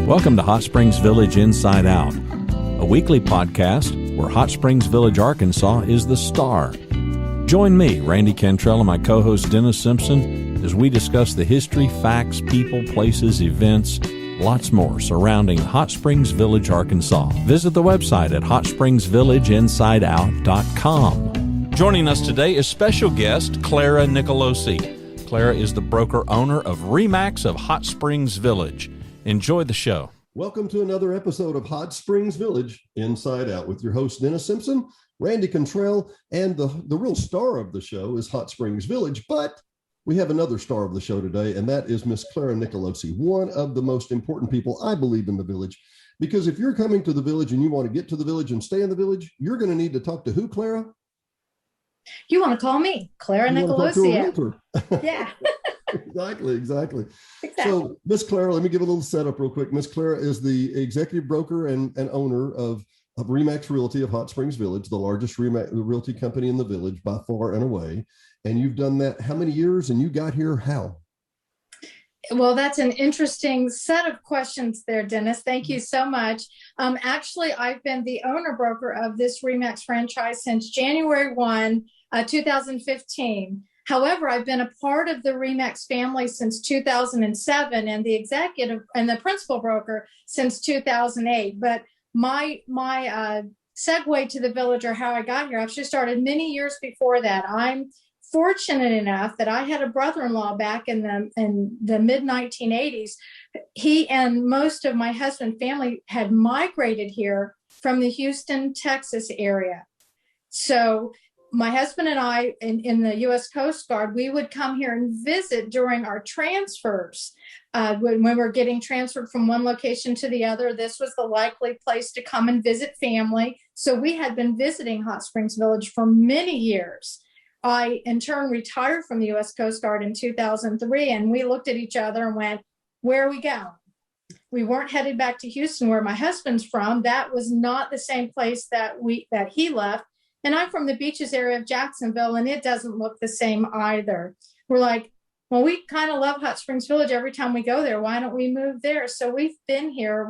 Welcome to Hot Springs Village Inside Out, a weekly podcast where Hot Springs Village, Arkansas is the star. Join me, Randy Cantrell, and my co-host Dennis Simpson as we discuss the history, facts, people, places, events, lots more surrounding Hot Springs Village, Arkansas. Visit the website at hotspringsvillageinsideout.com. Joining us today is special guest Clara Nicolosi. Clara is the broker-owner of RE/MAX of Hot Springs Village. Enjoy the show. Welcome to another episode of Hot Springs Village Inside Out with your host, Dennis Simpson, Randy Cantrell, and the real star of the show is Hot Springs Village, but we have another star of the show today, and that is Miss Clara Nicolosi, one of the most important people, I believe, in the village. Because if you're coming to the village and you want to get to the village and stay in the village, you're going to need to talk to who, Clara? You want to call me, Clara Nicolosi. Yeah. Exactly. So, Miss Clara, let me give a little setup real quick. Miss Clara is the executive broker and owner of RE/MAX Realty of Hot Springs Village, the largest realty company in the village by far and away. And you've done that how many years? And you got here how? Well, that's an interesting set of questions there, Dennis. Thank you so much. Actually, I've been the owner broker of this RE/MAX franchise since January 1, 2015. However, I've been a part of the RE/MAX family since 2007 and the executive and the principal broker since 2008. But my segue to the village, or how I got here, actually started many years before that. I'm fortunate enough that I had a brother-in-law back in the mid-1980s. He and most of my husband's family had migrated here from the Houston, Texas area. So my husband and I, in the U.S. Coast Guard, we would come here and visit during our transfers. When we were getting transferred from one location to the other, this was the likely place to come and visit family. So we had been visiting Hot Springs Village for many years. I, in turn, retired from the U.S. Coast Guard in 2003, and we looked at each other and went, where are we going? We weren't headed back to Houston, where my husband's from. That was not the same place that he left. And I'm from the beaches area of Jacksonville, and it doesn't look the same either. We're like, well, we kind of love Hot Springs Village every time we go there. Why don't we move there? So we've been here,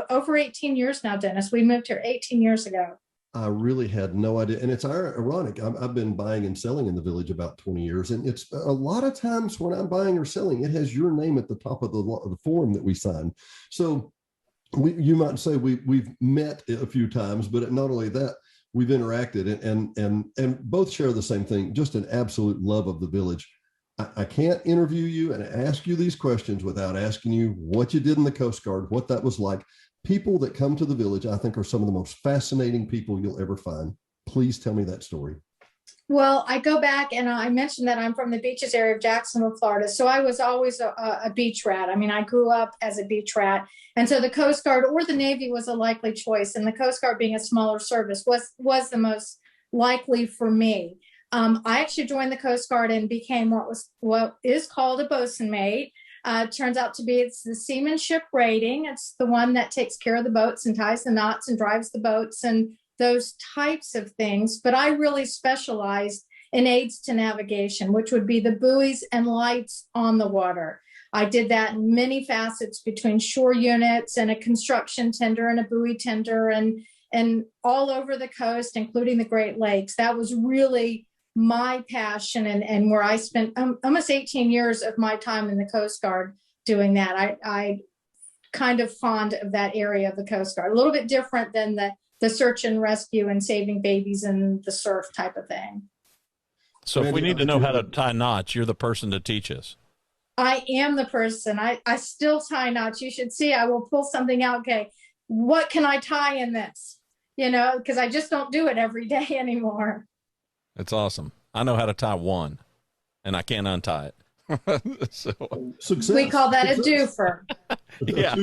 over 18 years now, Dennis. We moved here 18 years ago. I really had no idea. And it's ironic. I've been buying and selling in the village about 20 years. And it's a lot of times when I'm buying or selling, it has your name at the top of the form that we sign. So you might say we've met a few times, but not only that, we've interacted and both share the same thing, just an absolute love of the village. I can't interview you and ask you these questions without asking you what you did in the Coast Guard, what that was like. People that come to the village, I think, are some of the most fascinating people you'll ever find. Please tell me that story. Well, I go back and I mentioned that I'm from the beaches area of Jacksonville, Florida. So I was always a beach rat. I mean, I grew up as a beach rat. And so the Coast Guard or the Navy was a likely choice. And the Coast Guard, being a smaller service, was the most likely for me. I actually joined the Coast Guard and became what is called a bosun mate. Turns out to be, it's the seamanship rating. It's the one that takes care of the boats and ties the knots and drives the boats and those types of things. But I really specialized in aids to navigation, which would be the buoys and lights on the water. I did that in many facets between shore units and a construction tender and a buoy tender and all over the coast, including the Great Lakes. That was really my passion and where I spent almost 18 years of my time in the Coast Guard doing that. I kind of fond of that area of the Coast Guard, a little bit different than the search and rescue and saving babies in the surf type of thing. So if we need to know how to tie knots, you're the person to teach us. I am the person. I still tie knots. You should see, I will pull something out. Okay, what can I tie in this? Because I just don't do it every day anymore. It's awesome. I know how to tie one, and I can't untie it. Success. We call that a doofer. Yeah.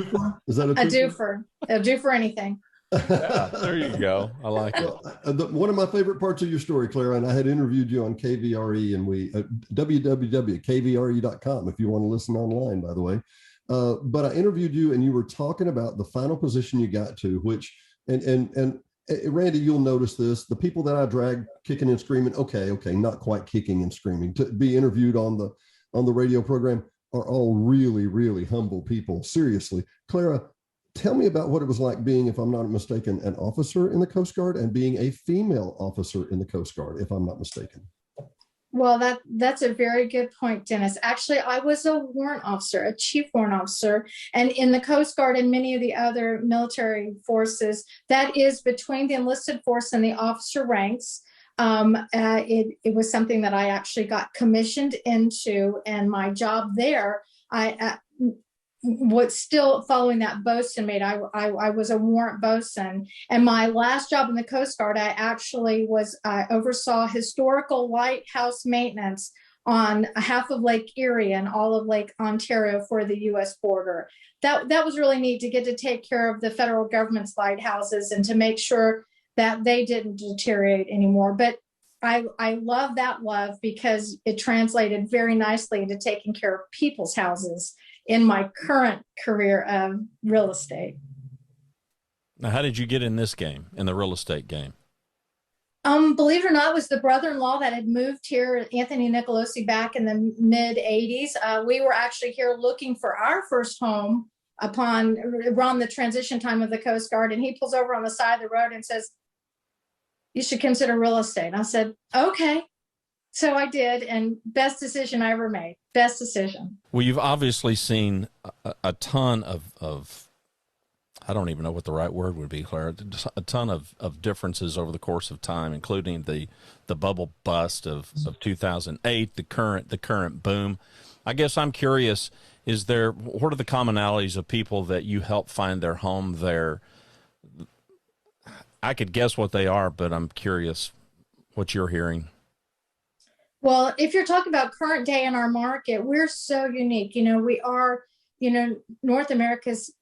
Is that a doofer? A doofer for anything. Yeah, there you go. I like it. One of my favorite parts of your story, Clara, and I had interviewed you on KVRE and www.kvre.com if you want to listen online, by the way. But I interviewed you and you were talking about the final position you got to, which, and Randy, you'll notice this, the people that I drag kicking and screaming, okay, not quite kicking and screaming, to be interviewed on the radio program, are all really, really humble people. Seriously. Clara, tell me about what it was like being, if I'm not mistaken, an officer in the Coast Guard and being a female officer in the Coast Guard, if I'm not mistaken. Well, that's a very good point, Dennis. Actually, I was a warrant officer, a chief warrant officer, and in the Coast Guard and many of the other military forces, that is between the enlisted force and the officer ranks. It was something that I actually got commissioned into, and my job there, I was still following that bosun mate. I was a warrant bosun, and my last job in the Coast Guard, I oversaw historical lighthouse maintenance on half of Lake Erie and all of Lake Ontario for the U.S. border. That was really neat to get to take care of the federal government's lighthouses and to make sure that they didn't deteriorate anymore. But I love that love because it translated very nicely into taking care of people's houses in my current career of real estate. Now, how did you get in this game, in the real estate game? Believe it or not, it was the brother-in-law that had moved here, Anthony Nicolosi, back in the mid 80s. We were actually here looking for our first home around the transition time of the Coast Guard, and he pulls over on the side of the road and says, "You should consider real estate." I said, "Okay." So I did, and best decision I ever made. Best decision. Well, you've obviously seen a ton of, I don't even know what the right word would be, Clara, a ton of differences over the course of time, including the bubble bust of 2008, the current boom. I guess I'm curious, what are the commonalities of people that you help find their home there? I could guess what they are, but I'm curious what you're hearing. Well, if you're talking about current day in our market, we're so unique. We are, North America's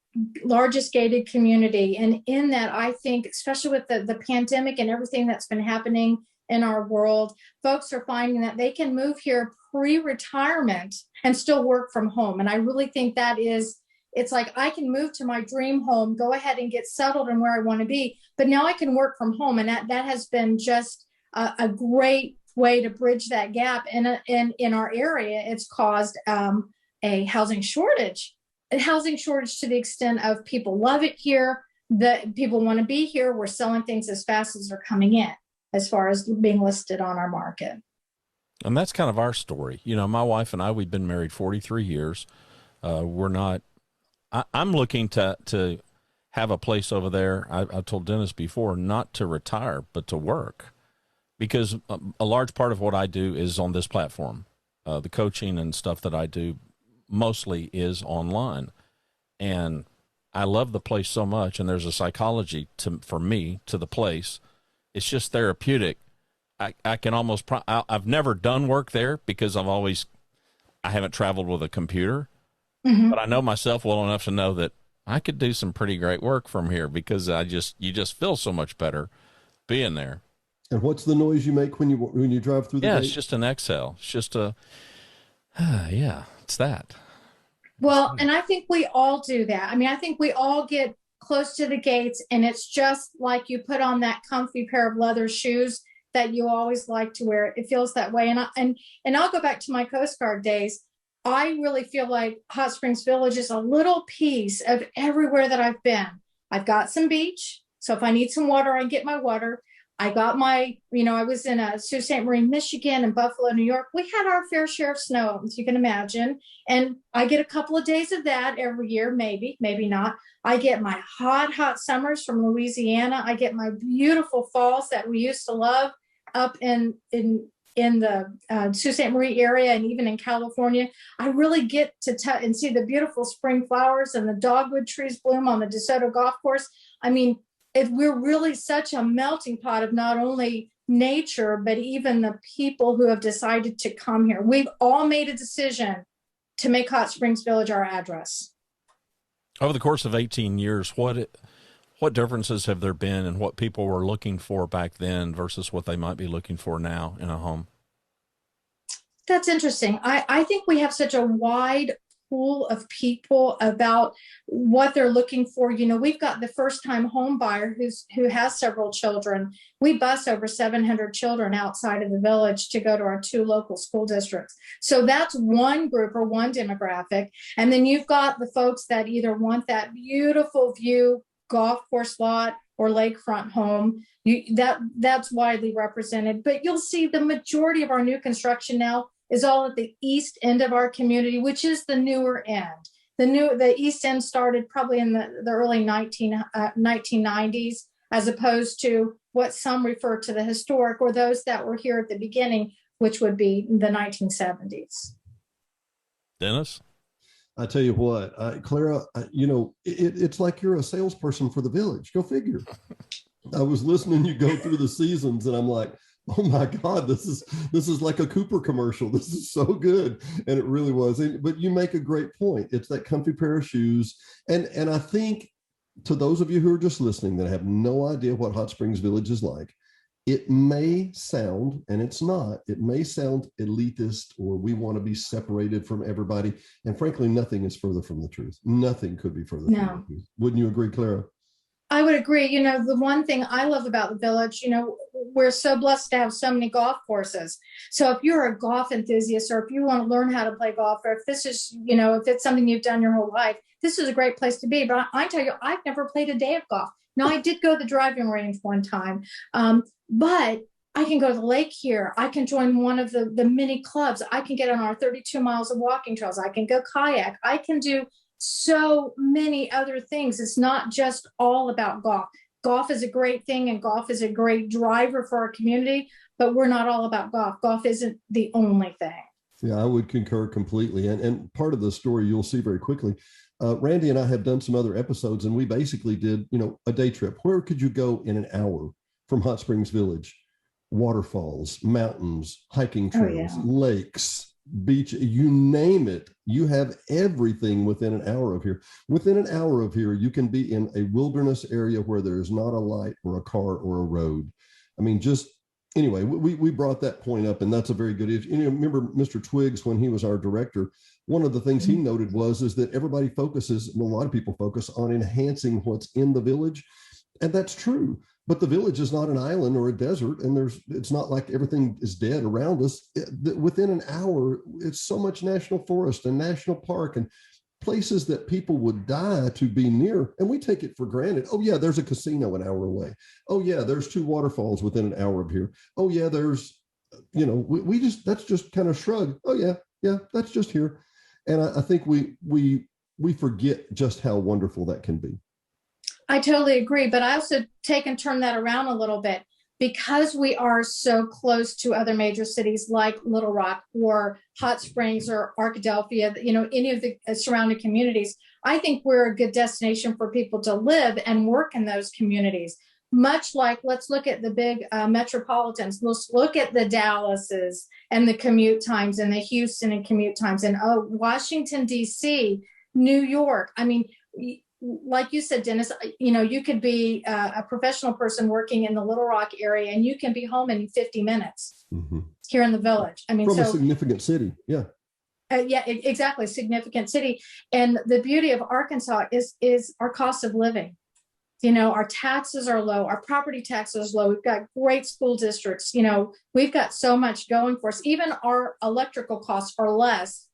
largest gated community. And in that, I think, especially with the pandemic and everything that's been happening in our world, folks are finding that they can move here pre-retirement and still work from home. And I really think it's like I can move to my dream home, go ahead and get settled in where I want to be, but now I can work from home. And that has been just a great way to bridge that gap. And in our area, it's caused a housing shortage to the extent of people love it here, that people want to be here. We're selling things as fast as they're coming in, as far as being listed on our market. And that's kind of our story. My wife and I, we've been married 43 years. I'm looking to have a place over there. I told Dennis before, not to retire, but to work. Because a large part of what I do is on this platform. The coaching and stuff that I do mostly is online. And I love the place so much, and there's a psychology for me to the place. It's just therapeutic. I can almost, I've never done work there because I haven't traveled with a computer. Mm-hmm. But I know myself well enough to know that I could do some pretty great work from here because you just feel so much better being there. And what's the noise you make when you drive through the gate? It's just an exhale. It's just it's that. Well, and I think we all do that. I mean, I think we all get close to the gates, and it's just like you put on that comfy pair of leather shoes that you always like to wear. It feels that way. And I'll go back to my Coast Guard days. I really feel like Hot Springs Village is a little piece of everywhere that I've been. I've got some beach, so if I need some water, I get my water. I got I was in Sault Ste. Marie, Michigan, and Buffalo, New York. We had our fair share of snow, as you can imagine. And I get a couple of days of that every year, maybe not. I get my hot summers from Louisiana. I get my beautiful falls that we used to love up in the Sault Ste. Marie area and even in California. I really get to and see the beautiful spring flowers and the dogwood trees bloom on the DeSoto Golf Course. I mean, we're really such a melting pot of not only nature, but even the people who have decided to come here. We've all made a decision to make Hot Springs Village our address. Over the course of 18 years, what differences have there been in what people were looking for back then versus what they might be looking for now in a home? That's interesting. I think we have such a wide pool of people about what they're looking for. We've got the first time home buyer who has several children. We bus over 700 children outside of the village to go to our 2 local school districts. So that's one group or one demographic. And then you've got the folks that either want that beautiful view golf course lot or lakefront home. That's widely represented. But you'll see the majority of our new construction now is all at the east end of our community, which is the newer end. The east end started probably in the early 1990s, as opposed to what some refer to the historic, or those that were here at the beginning, which would be the 1970s. Dennis? I tell you what, Clara, it's like you're a salesperson for the village. Go figure. I was listening you go through the seasons, and I'm like, oh my God, this is like a Cooper commercial. This is so good. And it really was. But you make a great point. It's that comfy pair of shoes. And I think to those of you who are just listening that have no idea what Hot Springs Village is like, it may sound, and it's not, it may sound elitist, or we want to be separated from everybody. And frankly, nothing is further from the truth. Nothing could be further from the truth. Wouldn't you agree, Clara? I would agree. The one thing I love about the village, we're so blessed to have so many golf courses. So if you're a golf enthusiast, or if you want to learn how to play golf, or if this is, if it's something you've done your whole life, this is a great place to be. But I tell you, I've never played a day of golf. Now, I did go to the driving range one time, but I can go to the lake here. I can join one of the many clubs. I can get on our 32 miles of walking trails. I can go kayak. I can do so many other things. It's not just all about golf. Golf is a great thing, and golf is a great driver for our community, but we're not all about golf. Golf isn't the only thing. Yeah, I would concur completely. And part of the story you'll see very quickly, Randy and I have done some other episodes, and we basically did, a day trip. Where could you go in an hour from Hot Springs Village? Waterfalls, mountains, hiking trails, lakes, beach, you name it. You have everything within an hour of here. Within an hour of here, you can be in a wilderness area where there is not a light or a car or a road. I mean, anyway, we brought that point up, and that's a very good issue. Remember Mr. Twiggs, when he was our director, one of the things he noted is that everybody focuses, and a lot of people focus on enhancing what's in the village. And that's true. But the village is not an island or a desert, and it's not like everything is dead around us. Within an hour, it's so much national forest and national park and places that people would die to be near, and we take it for granted. Oh yeah, there's a casino an hour away. Oh yeah, there's 2 waterfalls within an hour of here. Oh yeah, there's, that's just kind of shrug. Oh yeah, that's just here. And I think we forget just how wonderful that can be. I totally agree, but I also take and turn that around a little bit, because we are so close to other major cities like Little Rock or Hot Springs or Arkadelphia, any of the surrounding communities. I think we're a good destination for people to live and work in those communities. Much like, let's look at the big metropolitans. Let's look at the Dallases and the commute times, and the Houston and commute times, and Washington, D.C., New York. I mean, like you said, Dennis, you could be a professional person working in the Little Rock area, and you can be home in 50 minutes here in the village. I mean, from a significant city. Yeah. Exactly. Significant city. And the beauty of Arkansas is our cost of living. Our taxes are low. Our property taxes are low. We've got great school districts. We've got so much going for us. Even our electrical costs are less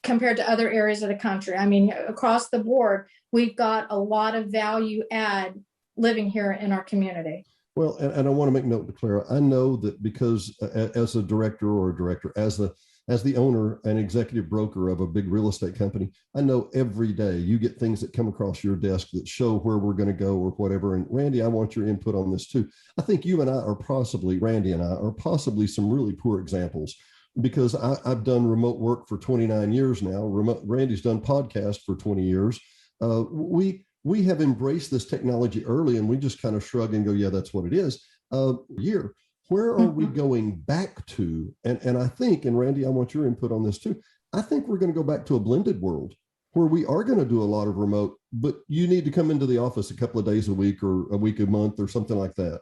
compared to other areas of the country. I mean, across the board, we've got a lot of value add living here in our community. Well, and I want to make note to Clara, I know that because as a director, as the owner and executive broker of a big real estate company, I know every day you get things that come across your desk that show where we're going to go or whatever. And Randy, I want your input on this too. I think you and I are possibly, Randy and I are possibly some really poor examples, because I've done remote work for 29 years now. Randy's done podcasts for 20 years. We have embraced this technology early, and we just kind of shrug and go, yeah, that's what it is. Where are we going back to? And I think, and Randy, I want your input on this too. I think we're going to go back to a blended world where we are going to do a lot of remote, but you need to come into the office a couple of days a week or a week a month or something like that.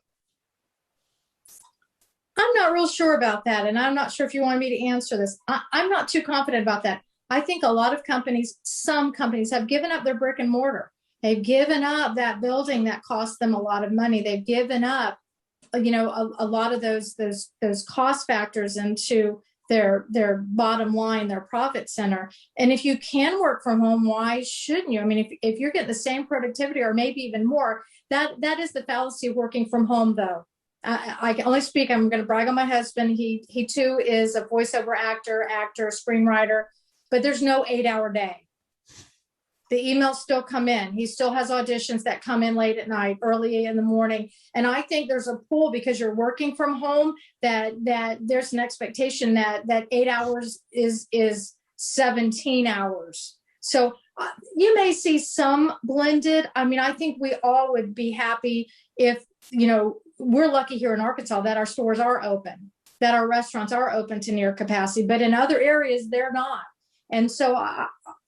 I'm not real sure about that, and I'm not sure if you want me to answer this. I'm not too confident about that. I think a lot of companies, some companies have given up their brick and mortar. They've given up that building that cost them a lot of money. They've given up, a lot of those cost factors into their bottom line, their profit center. And if you can work from home, why shouldn't you? I mean, if you're getting the same productivity or maybe even more, that is the fallacy of working from home, though. I can only speak. I'm going to brag on my husband. He too is a voiceover actor, screenwriter, but there's no 8-hour day. The emails still come in. He still has auditions that come in late at night, early in the morning. And I think there's a pull because you're working from home that there's an expectation that 8 hours is 17 hours. So you may see some blended. I mean, I think we all would be happy if, we're lucky here in Arkansas that our stores are open, that our restaurants are open to near capacity, but in other areas, they're not. And so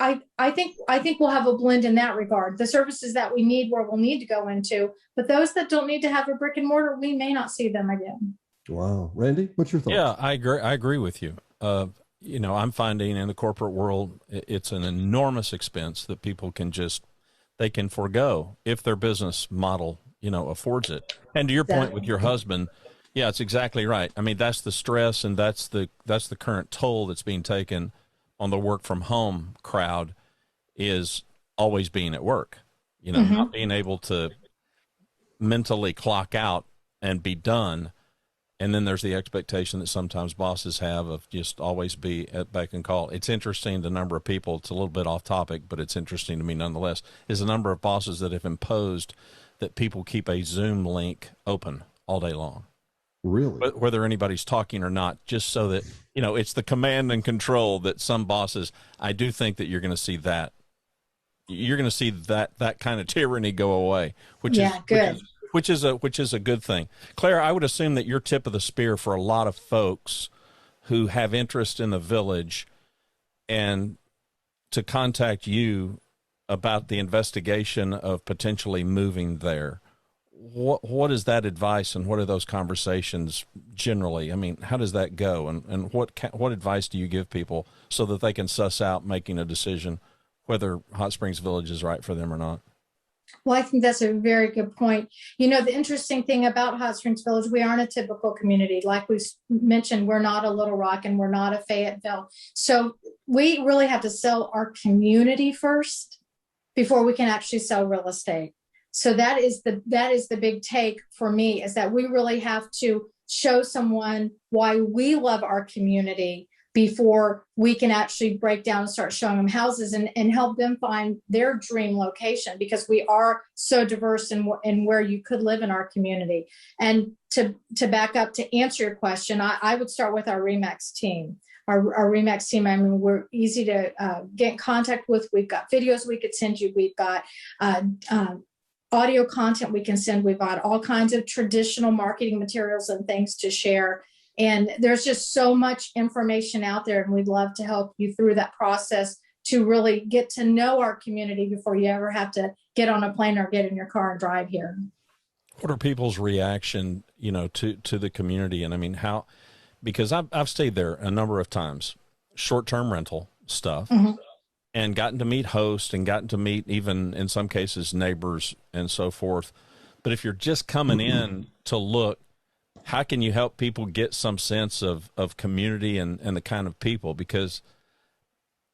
I think we'll have a blend in that regard. The services that we need, where we'll need to go into, but those that don't need to have a brick and mortar, we may not see them again. Wow. Randy, what's your thoughts? Yeah, I agree with you. I'm finding in the corporate world, it's an enormous expense that people they can forego if their business model, affords it. And to your point with your husband, yeah, it's exactly right. I mean, that's the stress and that's the current toll that's being taken on the work from home crowd, is always being at work, not being able to mentally clock out and be done. And then there's the expectation that sometimes bosses have of just always be at beck and call. It's interesting, the number of people, it's a little bit off topic, but it's interesting to me nonetheless, is the number of bosses that have imposed that people keep a Zoom link open all day long. Really? Whether anybody's talking or not, just so that, it's the command and control that some bosses, I do think that you're going to see that. You're going to see that kind of tyranny go away, which is good. Which is a good thing. Clara, I would assume that you're tip of the spear for a lot of folks who have interest in the village and to contact you about the investigation of potentially moving there. What is that advice and what are those conversations generally? I mean, how does that go? And what advice do you give people so that they can suss out making a decision whether Hot Springs Village is right for them or not? Well, I think that's a very good point. The interesting thing about Hot Springs Village, we aren't a typical community. Like we mentioned, we're not a Little Rock and we're not a Fayetteville. So we really have to sell our community first before we can actually sell real estate. So that is the big take for me, is that we really have to show someone why we love our community before we can actually break down and start showing them houses and help them find their dream location, because we are so diverse in where you could live in our community. And to back up, to answer your question, I would start with our RE/MAX team. Our RE/MAX team, I mean, we're easy to get in contact with. We've got videos we could send you. We've got audio content we can send. We've got all kinds of traditional marketing materials and things to share. And there's just so much information out there, and we'd love to help you through that process to really get to know our community before you ever have to get on a plane or get in your car and drive here. What are people's reaction, to the community? And I mean, because I've stayed there a number of times, short-term rental stuff, and gotten to meet hosts and gotten to meet even in some cases neighbors and so forth. But if you're just coming in to look, how can you help people get some sense of community and the kind of people? Because,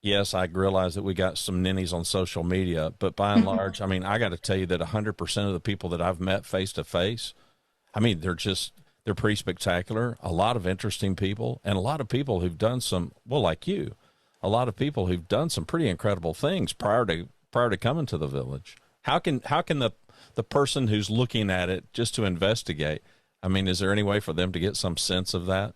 yes, I realize that we got some ninnies on social media, but by and large, I mean, I got to tell you that 100% of the people that I've met face to face, I mean, they're pretty spectacular, a lot of interesting people, and a lot of people who've done like you, a lot of people who've done some pretty incredible things prior to coming to the village. How can the person who's looking at it just to investigate, I mean, is there any way for them to get some sense of that?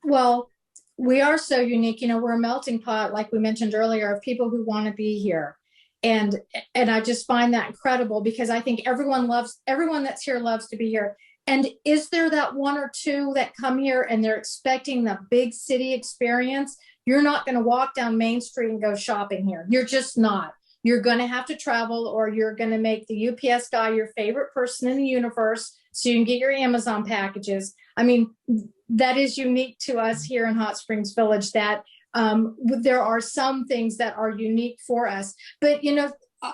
Well, we are so unique. We're a melting pot, like we mentioned earlier, of people who want to be here. And I just find that incredible, because I think everyone that's here loves to be here. And is there that one or two that come here and they're expecting the big city experience? You're not going to walk down Main Street and go shopping here. You're just not. You're going to have to travel, or you're going to make the UPS guy your favorite person in the universe so you can get your Amazon packages. I mean, that is unique to us here in Hot Springs Village, that There are some things that are unique for us, but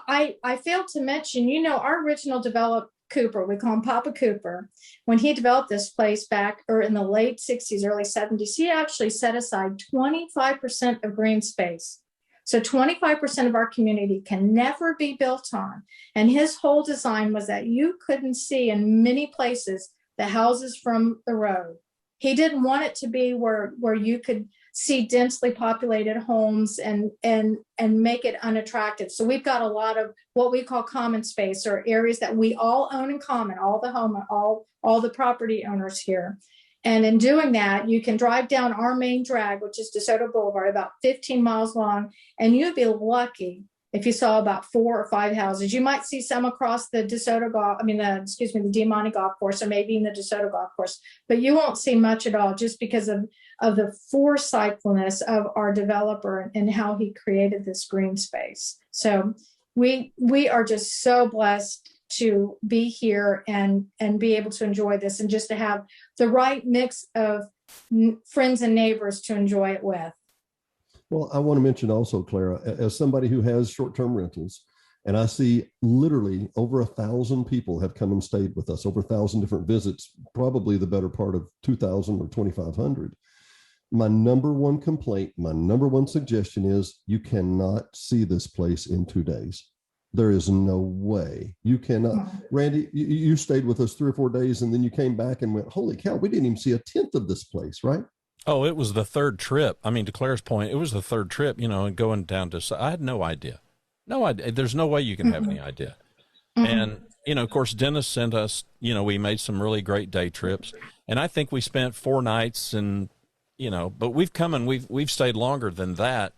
I failed to mention, our original developed Cooper, we call him Papa Cooper. When he developed this place back or in the late 60s, early 70s, he actually set aside 25% of green space. So 25% of our community can never be built on. And his whole design was that you couldn't see in many places the houses from the road. He didn't want it to be where you could see densely populated homes and make it unattractive. So we've got a lot of what we call common space, or areas that we all own in common, all the property owners here. And in doing that, you can drive down our main drag, which is DeSoto Boulevard, about 15 miles long, and you'd be lucky if you saw about 4 or 5 houses. You might see some across the the Diamante Golf Course, or maybe in the DeSoto Golf Course, but you won't see much at all, just because of the foresightfulness of our developer and how he created this green space. So we are just so blessed to be here and be able to enjoy this, and just to have the right mix of friends and neighbors to enjoy it with. Well, I want to mention also, Clara, as somebody who has short-term rentals, and I see literally over 1,000 people have come and stayed with us, over 1,000 different visits, probably the better part of 2,000 or 2,500. My number one complaint, my number one suggestion is you cannot see this place in 2 days. There is no way. You cannot. Randy, you stayed with us 3 or 4 days, and then you came back and went, holy cow, we didn't even see a tenth of this place, right? Oh, it was the third trip. I mean, to Claire's point, it was the third trip, and going down to, I had no idea. No idea. There's no way you can have any idea. And, of course, Dennis sent us, we made some really great day trips, and I think we spent 4 nights and, but we've come and we've stayed longer than that.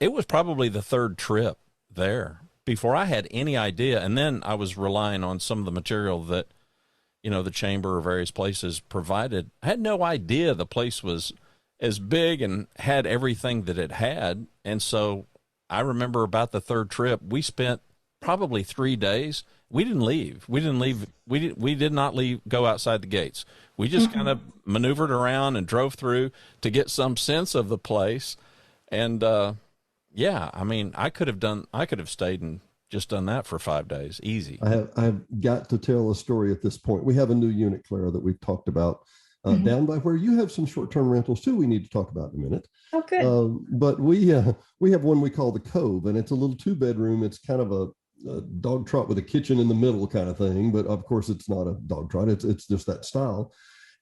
It was probably the third trip there before I had any idea. And then I was relying on some of the material that, the chamber or various places provided. I had no idea the place was as big and had everything that it had. And so I remember about the third trip, we spent probably 3 days. We didn't leave. We did not leave, go outside the gates. We just kind of maneuvered around and drove through to get some sense of the place. And, I could have stayed and just done that for 5 days. Easy. I've got to tell a story at this point. We have a new unit, Clara, that we've talked about down by where you have some short-term rentals too. We need to talk about in a minute. Okay. But we have one we call the Cove, and it's a little 2-bedroom. It's kind of a dog trot with a kitchen in the middle kind of thing. But of course, it's not a dog trot. It's just that style.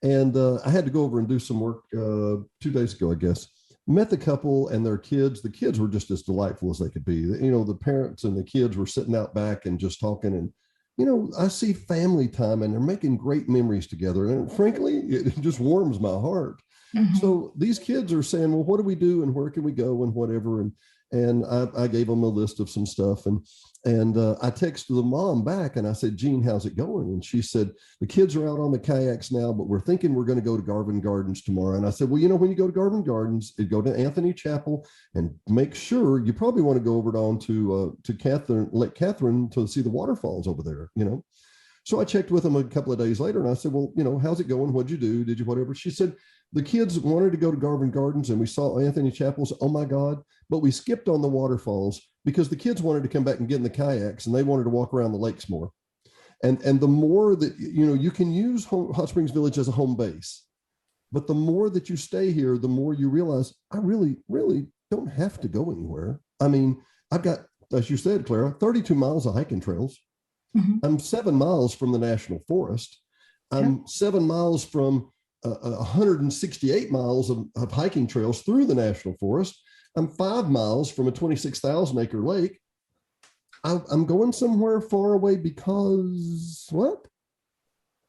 And I had to go over and do some work 2 days ago, I guess. Met the couple and their kids. The kids were just as delightful as they could be. The parents and the kids were sitting out back and just talking. And, I see family time, and they're making great memories together. And frankly, it just warms my heart. So these kids are saying, well, what do we do and where can we go and whatever? And I gave them a list of some stuff. And I texted the mom back and I said, Jean, how's it going? And she said, the kids are out on the kayaks now, but we're thinking we're going to go to Garvin Gardens tomorrow. And I said, well, when you go to Garvin Gardens, you go to Anthony Chapel and make sure you probably want to go over on to Lake Catherine to see the waterfalls over there, So I checked with them a couple of days later and I said, well, how's it going? What'd you do? Did you whatever? She said, the kids wanted to go to Garvin Gardens and we saw Anthony Chapel's. Oh my God. But we skipped on the waterfalls because the kids wanted to come back and get in the kayaks and they wanted to walk around the lakes more. And the more that, you can use Hot Springs Village as a home base, but the more that you stay here, the more you realize I really, really don't have to go anywhere. I mean, I've got, as you said, Clara, 32 miles of hiking trails. I'm 7 miles from the National Forest. I'm 7 miles from 168 miles of hiking trails through the National Forest. I'm 5 miles from a 26,000 acre lake. I'm going somewhere far away because what?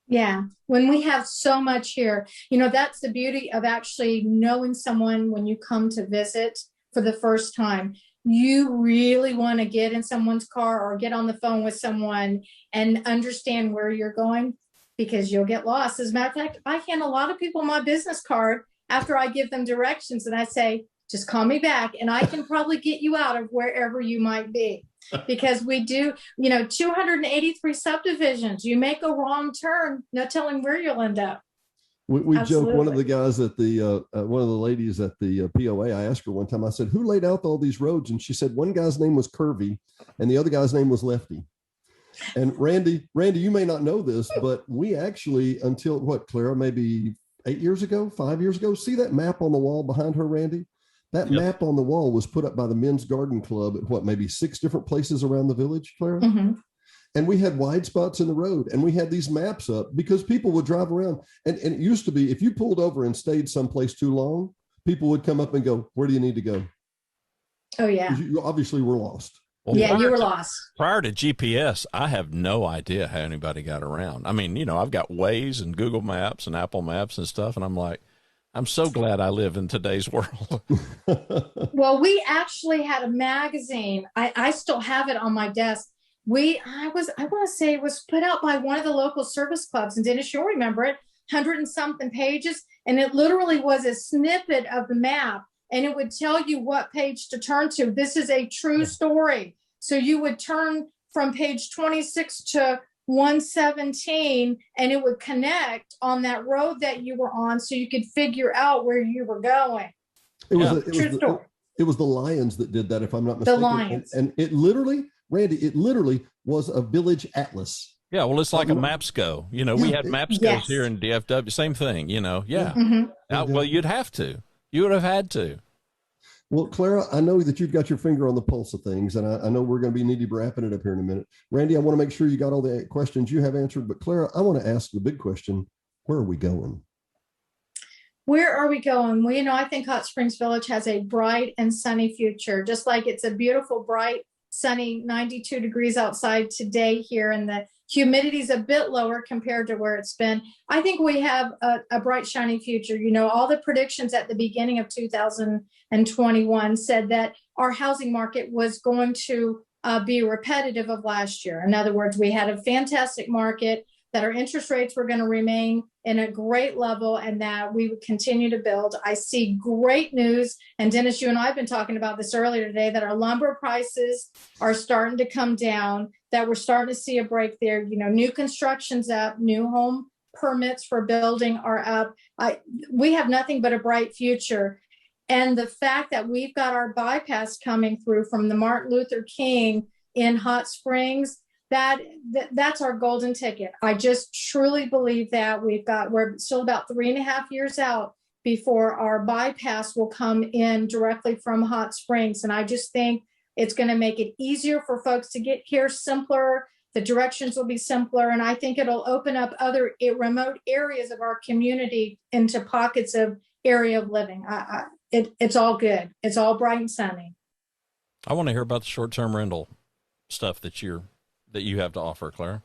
Yeah. When we have so much here, that's the beauty of actually knowing someone when you come to visit for the first time. You really want to get in someone's car or get on the phone with someone and understand where you're going, because you'll get lost. As a matter of fact, I hand a lot of people my business card after I give them directions and I say, just call me back and I can probably get you out of wherever you might be. Because we do, 283 subdivisions. You make a wrong turn, no telling where you'll end up. We joke. One of Absolutely. the guys at the one of the ladies at the POA, I asked her one time, I said, who laid out all these roads? And she said one guy's name was Curvy and the other guy's name was Lefty. And Randy, you may not know this, but we actually, until what, Clara, maybe 5 years ago, see that map on the wall behind her, Randy? That Yep. map on the wall was put up by the Men's Garden Club at what, maybe 6 different places around the village, Clara? Mm-hmm. And we had wide spots in the road, and we had these maps up because people would drive around. And it used to be, if you pulled over and stayed someplace too long, people would come up and go, where do you need to go? Oh, yeah. You obviously were lost. Well, Yeah, you were to- lost. Prior to GPS, I have no idea how anybody got around. I mean, I've got Waze and Google Maps and Apple Maps and stuff, and I'm like, I'm so glad I live in today's world. Well, we actually had a magazine. I still have it on my desk. I want to say it was put out by one of the local service clubs, and Dennis, you'll remember it, 100 and something pages. And it literally was a snippet of the map, and it would tell you what page to turn to. This is a true story. So you would turn from page 26 to 117, and it would connect on that road that you were on, so you could figure out where you were going. It was the Lions that did that, if I'm not mistaken. The Lions. And it literally, Randy, it literally was a village atlas. Yeah, well, it's like a MapsCo. We had MapsCos Yes. here in DFW. Same thing, Yeah. Mm-hmm. Well, you'd have to. You would have had to. Well, Clara, I know that you've got your finger on the pulse of things, and I know we're going to be needy wrapping it up here in a minute. Randy, I want to make sure you got all the questions you have answered. But Clara, I want to ask the big question: where are we going? Where are we going? Well, I think Hot Springs Village has a bright and sunny future, just like it's a beautiful, bright, sunny 92 degrees outside today here, and the humidity is a bit lower compared to where it's been. I think we have a bright, shiny future. All the predictions at the beginning of 2021 said that our housing market was going to be repetitive of last year. In other words, we had a fantastic market, that our interest rates were going to remain in a great level, and that we would continue to build. I see great news. And Dennis, you and I have been talking about this earlier today, that our lumber prices are starting to come down, that we're starting to see a break there. New construction's up, new home permits for building are up. We have nothing but a bright future. And the fact that we've got our bypass coming through from the Martin Luther King in Hot Springs, that's our golden ticket. I just truly believe that we're still about 3.5 years out before our bypass will come in directly from Hot Springs. And I just think it's going to make it easier for folks to get here, simpler. The directions will be simpler. And I think it'll open up other remote areas of our community into pockets of area of living. It's all good. It's all bright and sunny. I want to hear about the short-term rental stuff that you have to offer, Clara.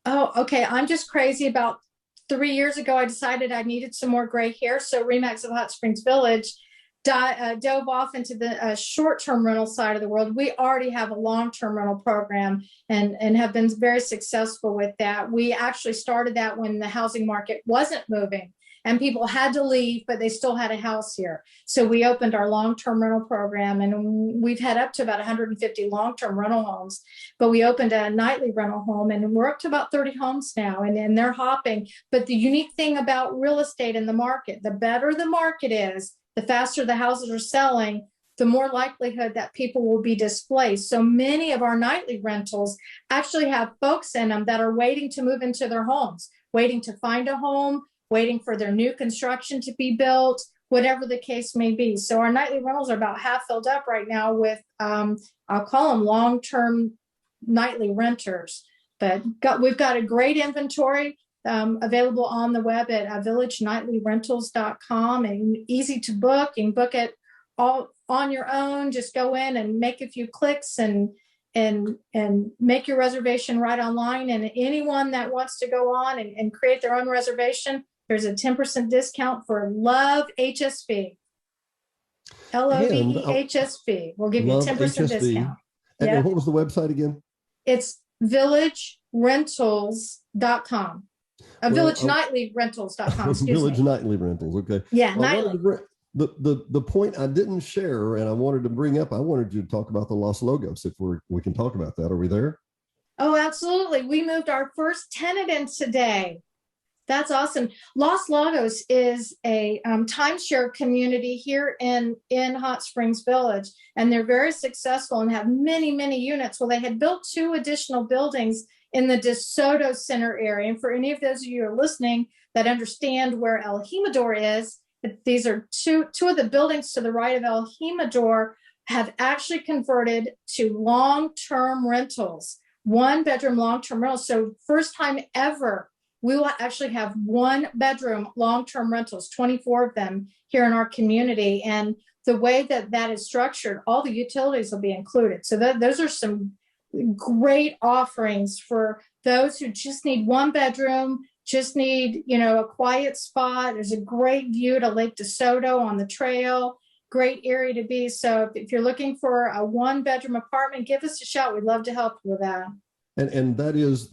Oh, okay. I'm just crazy. About 3 years ago, I decided I needed some more gray hair. So Remax of Hot Springs Village dove off into the short-term rental side of the world. We already have a long-term rental program and have been very successful with that. We actually started that when the housing market wasn't moving and people had to leave, but they still had a house here. So we opened our long-term rental program, and we've had up to about 150 long-term rental homes, but we opened a nightly rental home, and we're up to about 30 homes now, and they're hopping. But the unique thing about real estate in the market, the better the market is, the faster the houses are selling, the more likelihood that people will be displaced. So many of our nightly rentals actually have folks in them that are waiting to move into their homes, waiting to find a home, waiting for their new construction to be built, whatever the case may be. So our nightly rentals are about half filled up right now with, I'll call them long-term nightly renters. But we've got a great inventory available on the web at villagenightly-rentals.com, and easy to book. You can book it all on your own. Just go in and make a few clicks and make your reservation right online. And anyone that wants to go on and create their own reservation, there's a 10% discount for Love HSV. LOVEHSV. We'll give you a 10% discount. And Yep. what was the website again? It's villagerentals.com. VillageNightlyRentals.com. Village Nightly Rentals. Okay. Yeah, Well, nightly. the point I didn't share and I wanted to bring up, I wanted you to talk about the Los Logos, if we can talk about that. Are we there? Oh, absolutely. We moved our first tenant in today. That's awesome. Los Lagos is a timeshare community here in Hot Springs Village, and they're very successful and have many, many units. Well, they had built 2 additional buildings in the DeSoto Center area. And for any of those of you who are listening that understand where El Jimador is, these are two of the buildings to the right of El Jimador have actually converted to long-term rentals, 1-bedroom long-term rentals. So first time ever, we will actually have 1-bedroom long-term rentals, 24 of them here in our community. And the way that is structured, all the utilities will be included. So those are some great offerings for those who just need 1 bedroom, just need, a quiet spot. There's a great view to Lake DeSoto on the trail, great area to be. So if you're looking for a 1-bedroom apartment, give us a shout. We'd love to help you with that. And that is,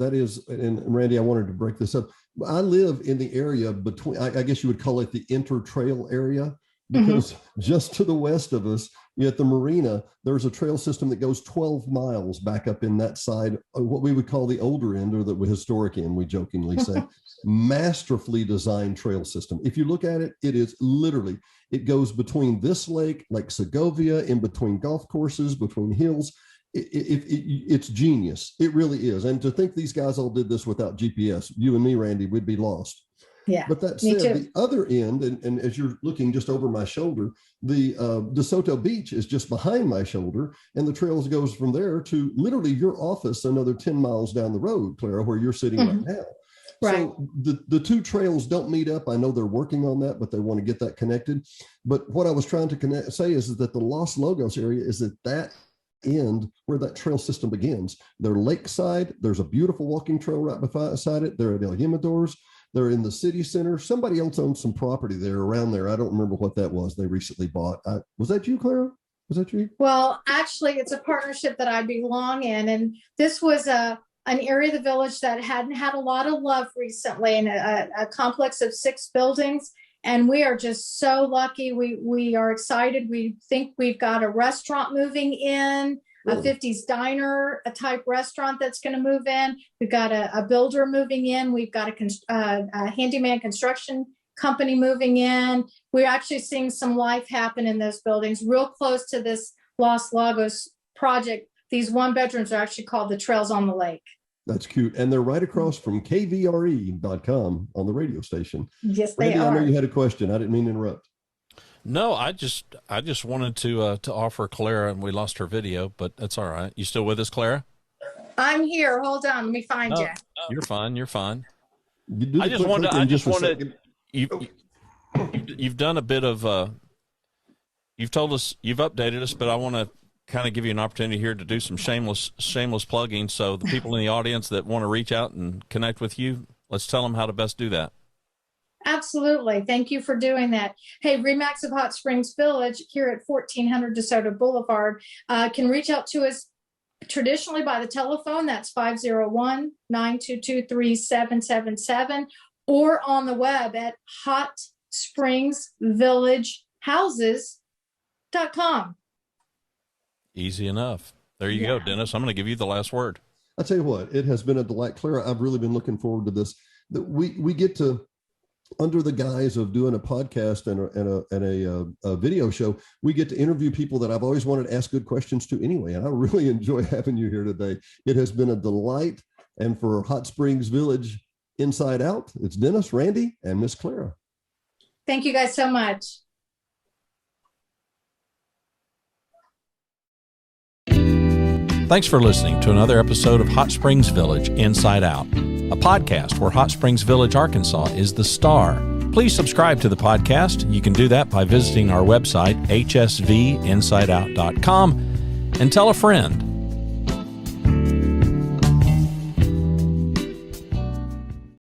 and Randy, I wanted to break this up. I live in the area between, I guess you would call it the intertrail area, because just to the west of us at the marina, there's a trail system that goes 12 miles back up in that side, what we would call the older end or the historic end, we jokingly say. Masterfully designed trail system. If you look at it, it is literally, it goes between this lake, Lake Segovia, in between golf courses, between hills. It's genius. It really is. And to think these guys all did this without GPS, you and me, Randy, we'd be lost. Yeah. But that said, the other end, and as you're looking just over my shoulder, the DeSoto Beach is just behind my shoulder, and the trails goes from there to literally your office another 10 miles down the road, Clara, where you're sitting right now. Right. So the 2 trails don't meet up. I know they're working on that, but they want to get that connected. But what I was trying to say is that the Los Lagos area is at that end where that trail system begins. They're lakeside. There's a beautiful walking trail right beside it. They're at El Jimador's. They're in the city center. Somebody else owns some property there around there. I don't remember what that was they recently bought. Was that you, Clara? Was that you? Well, actually, it's a partnership that I belong in. And this was an area of the village that hadn't had a lot of love recently, and a complex of 6 buildings. And we are just so lucky. We are excited. We think we've got a restaurant moving in, a 50s diner, a type restaurant that's going to move in. We've got a builder moving in. We've got a handyman construction company moving in. We're actually seeing some life happen in those buildings real close to this Los Lagos project. These 1-bedrooms are actually called the Trails on the Lake. That's cute. And they're right across from kvre.com on the radio station. Yes, Randy, they are. I know you had a question. I didn't mean to interrupt. No, I just wanted to offer Clara, and we lost her video, but that's all right. You still with us, Clara? I'm here. Hold on. Let me find you. You're fine. You're fine. I just wanted. You've done a bit of. You've told us, you've updated us, but I want to kind of give you an opportunity here to do some shameless plugging. So the people in the audience that want to reach out and connect with you, let's tell them how to best do that. Absolutely. Thank you for doing that. Hey, RE/MAX of Hot Springs Village here at 1400 DeSoto Boulevard can reach out to us traditionally by the telephone. That's 501-922-3777, or on the web at hotspringsvillagehouses.com. Easy enough. There you go, Dennis. I'm going to give you the last word. I'll tell you what, it has been a delight. Clara, I've really been looking forward to this. That we get to, under the guise of doing a podcast and a video show, we get to interview people that I've always wanted to ask good questions to anyway. And I really enjoy having you here today. It has been a delight. And for Hot Springs Village Inside Out, it's Dennis, Randy, and Miss Clara. Thank you guys so much. Thanks for listening to another episode of Hot Springs Village Inside Out, a podcast where Hot Springs Village, Arkansas is the star. Please subscribe to the podcast. You can do that by visiting our website, hsvinsideout.com, and tell a friend.